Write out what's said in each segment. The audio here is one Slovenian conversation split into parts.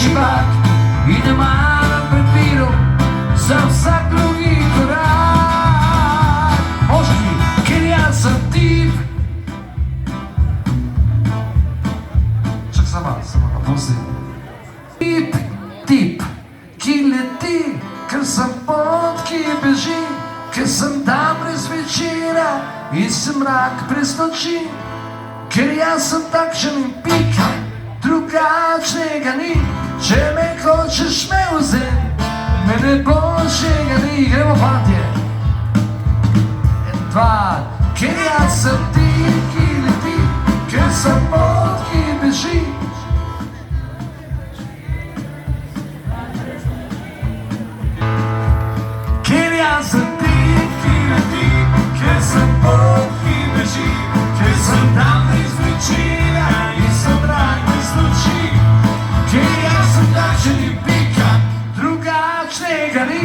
šibak in ne maram prepirov za vsak drugi korak. Moški, ker jaz sem tip. Čak sama, pusti. Tip, ki leti, ker sem pot, ki beži, ker sem tam brez večera in sem mrak brez noči. Ker jaz sem takšen in pika, drugačnega ni. Če me hočeš me vzeti, me ne boljšega ni. Gremo fantje. 1, 2, ker jaz sem tip, ki leti, ker sem pot, ki beži. Ker jaz sem tip, ki leti, ker sem pot, ki beži. Ker sem tam brez večera in sem mrak brez noči. Ker jaz sem takšen in pika, drugačnega ni.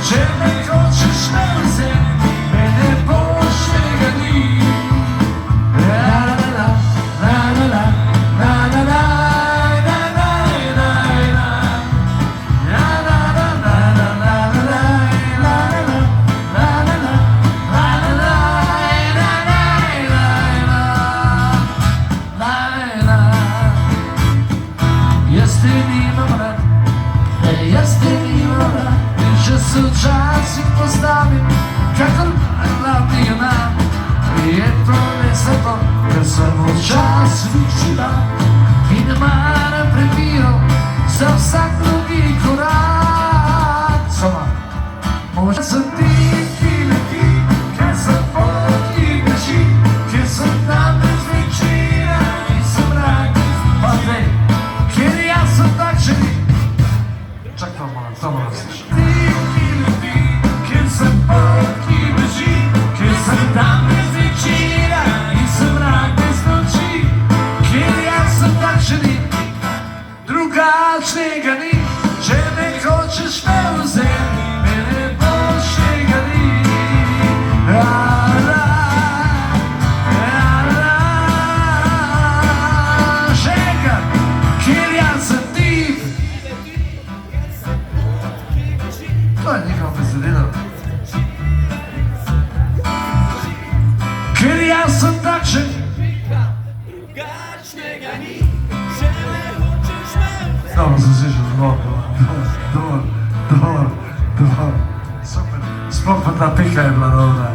Če me hočeš me vzeti, me ne boljšega ni. Včasih postavim, kakor glavni junak. Je to le zato, ker sem včasih šibak in ne maram prepirov za vsak drugi korak. Sama, možda sem tip, ki leti, ker sem pot, ki beži, ker sem tam brez večera in sem mrak brez noči. Ker jaz sem takšen in... Čak to moram slišati. Ker sem pot, ki beži, ker sem tam brez večera in sem mrak brez noči. Ker jaz sem takšen in drugačnega ni. Če me hočeš me vzeti, me ne boljšega ni. Še enkrat, ker jaz sem tip. To je njihov besedilo. Ker jaz sem takšen, drugačnega ni. Če me hočeš me vzeti. Dobro sem slišal, dovolj. Super, sploh pa ta pika je bila dobra.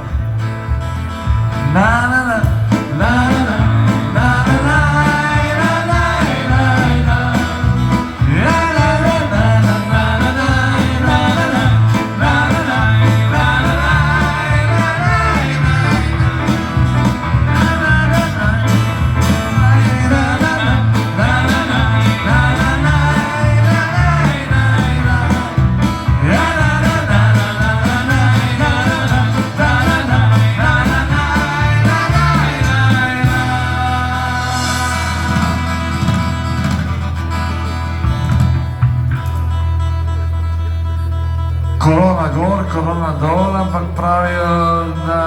Korona gor, korona dol, ampak pravijo, da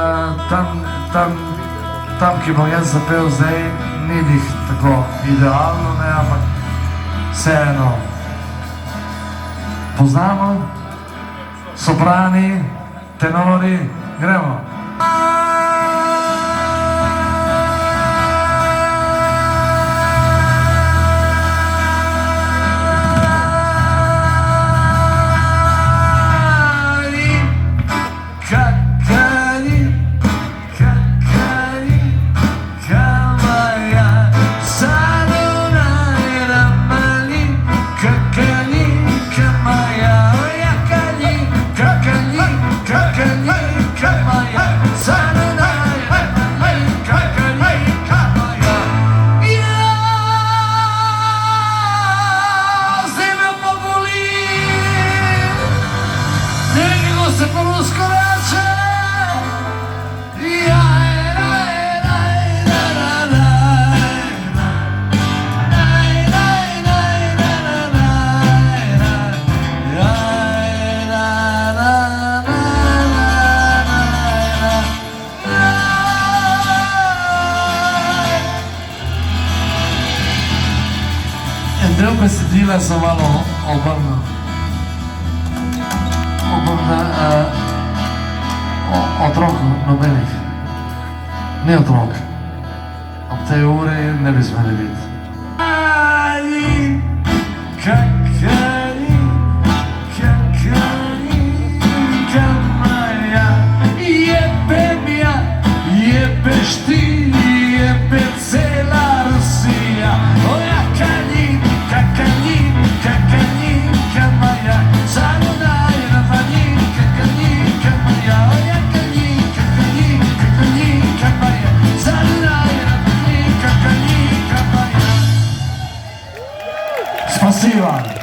tam, ki bom jaz zapel zdaj, ni dih tako idealno, ne, ampak vseeno. Poznamo, soprani, tenori, gremo. besedila sem malo obrnil. Otrok nobenih. Ni otrok. Ob tej uri ne bi smeli biti. Jebeš ti, jebe cela Rusija. Oja kalinka, kalinka, kalinka moja, zanonajna valinka, kalinka moja. Oja kalinka, kalinka, kalinka moja, zanonajna valinka, kalinka moja. Спасибо.